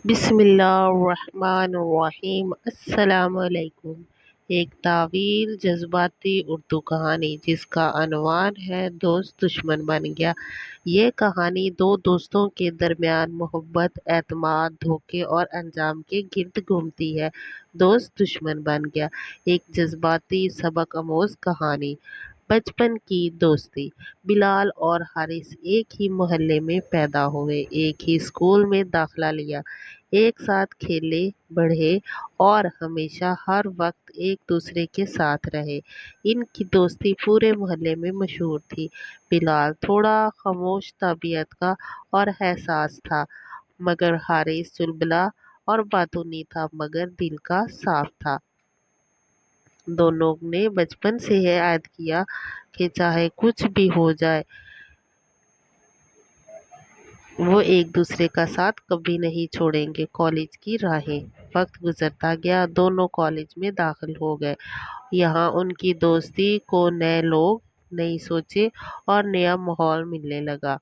بسم اللہ الرحمن الرحیم۔ السلام علیکم۔ ایک طویل جذباتی اردو کہانی جس کا عنوان ہے دوست دشمن بن گیا۔ یہ کہانی دو دوستوں کے درمیان محبت، اعتماد، دھوکے اور انجام کے گرد گھومتی ہے۔ دوست دشمن بن گیا ایک جذباتی سبق آموز کہانی۔ بچپن کی دوستی۔ بلال اور حارث ایک ہی محلے میں پیدا ہوئے، ایک ہی اسکول میں داخلہ لیا، ایک ساتھ کھیلے بڑھے اور ہمیشہ ہر وقت ایک دوسرے کے ساتھ رہے۔ ان کی دوستی پورے محلے میں مشہور تھی۔ بلال تھوڑا خاموش طبیعت کا اور حساس تھا، مگر حارث چلبلا اور باتونی تھا مگر دل کا صاف تھا۔ دونوں نے بچپن سے یہ عہد کیا کہ چاہے کچھ بھی ہو جائے وہ ایک دوسرے کا ساتھ کبھی نہیں چھوڑیں گے۔ کالج کی راہیں۔ وقت گزرتا گیا، دونوں کالج میں داخل ہو گئے۔ یہاں ان کی دوستی کو نئے لوگ، نئی سوچیں اور نیا ماحول ملنے لگا۔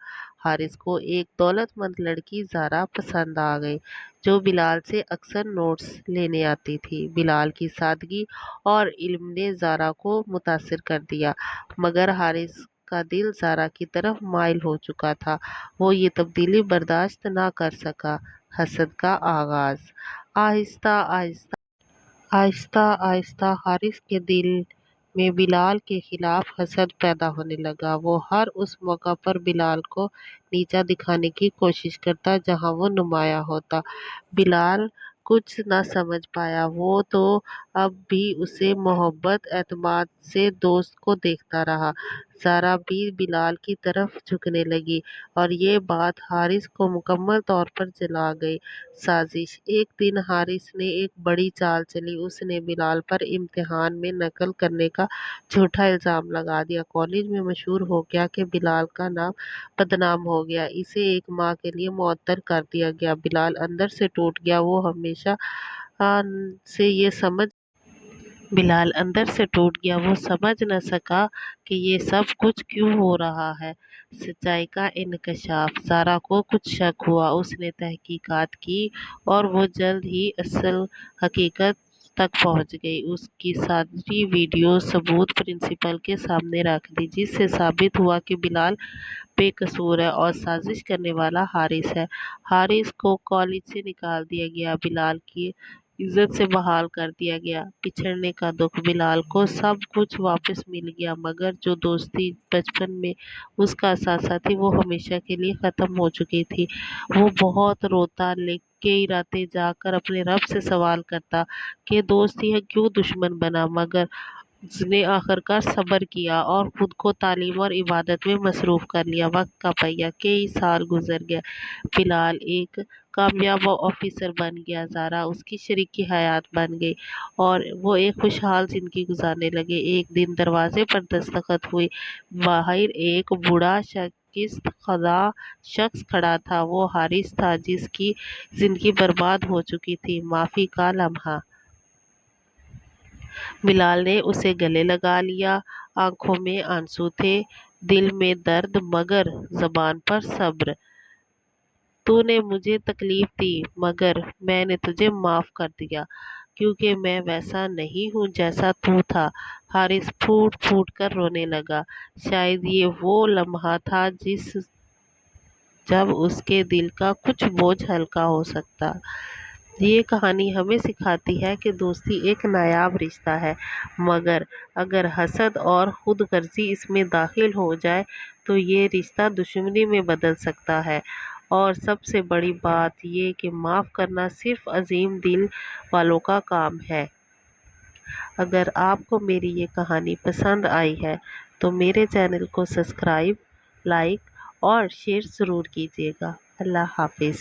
حارث کو ایک دولت مند لڑکی زارا پسند آ گئی جو بلال سے اکثر نوٹس لینے آتی تھی۔ بلال کی سادگی اور علم نے زارا کو متاثر کر دیا، مگر حارث کا دل زارا کی طرف مائل ہو چکا تھا۔ وہ یہ تبدیلی برداشت نہ کر سکا۔ حسد کا آغاز۔ آہستہ آہستہ حارث کے دل میں بلال کے خلاف حسد پیدا ہونے لگا۔ وہ ہر اس موقع پر بلال کو نیچا دکھانے کی کوشش کرتا جہاں وہ نمایاں ہوتا۔ بلال کچھ نہ سمجھ پایا، وہ تو اب بھی اسے محبت، اعتماد سے دوست کو دیکھتا رہا۔ زارا بھی بلال کی طرف جھکنے لگی اور یہ بات حارث کو مکمل طور پر جلا گئی۔ سازش۔ ایک دن حارث نے ایک بڑی چال چلی۔ اس نے بلال پر امتحان میں نقل کرنے کا جھوٹا الزام لگا دیا۔ کالج میں مشہور ہو گیا کہ بلال کا نام بدنام ہو گیا، اسے ایک ماہ کے لیے معطل کر دیا گیا۔ بلال اندر سے ٹوٹ گیا، وہ ہمیشہ سے یہ سمجھ نہ سکا کہ یہ سب کچھ کیوں ہو رہا ہے۔ سچائی کا انکشاف۔ زارا کو کچھ شک ہوا، اس نے تحقیقات کی اور وہ جلد ہی اصل حقیقت تک پہنچ گئی۔ اس کی ساری ویڈیو ثبوت پرنسپل کے سامنے رکھ دی، جس سے ثابت ہوا کہ بلال بے قصور ہے اور سازش کرنے والا حارث ہے۔ حارث کو کالج سے نکال دیا گیا، بلال کی عزت سے بحال کر دیا گیا۔ بچھڑنے کا دکھ۔ بلال کو سب کچھ واپس مل گیا، مگر جو دوستی بچپن میں اس کا اثاثہ تھی وہ ہمیشہ کے لیے ختم ہو چکی تھی۔ وہ بہت روتا، کئی راتیں جاگ کر اپنے رب سے سوال کرتا کہ دوست یہ کیوں دشمن بنا، مگر اس نے آخرکار صبر کیا اور خود کو تعلیم اور عبادت میں مصروف کر لیا۔ وقت کا پہیہ۔ کئی سال گزر گئے۔ بلال ایک کامیاب آفیسر بن گیا، زارا اس کی شریک حیات بن گئی اور وہ ایک خوشحال زندگی گزارنے لگے۔ ایک دن دروازے پر دستک ہوئی۔ باہر ایک بوڑھا خدا شخص کھڑا تھا۔ وہ حارث تھا، جس کی زندگی برباد ہو چکی تھی۔ معافی کا لمحہ۔ بلال نے اسے گلے لگا لیا۔ آنکھوں میں آنسو تھے، دل میں درد، مگر زبان پر صبر۔ تو نے مجھے تکلیف دی، مگر میں نے تجھے معاف کر دیا، کیونکہ میں ویسا نہیں ہوں جیسا تو تھا۔ حارث پھوٹ پھوٹ کر رونے لگا۔ شاید یہ وہ لمحہ تھا جب اس کے دل کا کچھ بوجھ ہلکا ہو سکتا۔ یہ کہانی ہمیں سکھاتی ہے کہ دوستی ایک نایاب رشتہ ہے، مگر اگر حسد اور خود غرضی اس میں داخل ہو جائے تو یہ رشتہ دشمنی میں بدل سکتا ہے۔ اور سب سے بڑی بات یہ کہ معاف کرنا صرف عظیم دل والوں کا کام ہے۔ اگر آپ کو میری یہ کہانی پسند آئی ہے تو میرے چینل کو سبسکرائب، لائک اور شیئر ضرور کیجیے گا۔ اللہ حافظ۔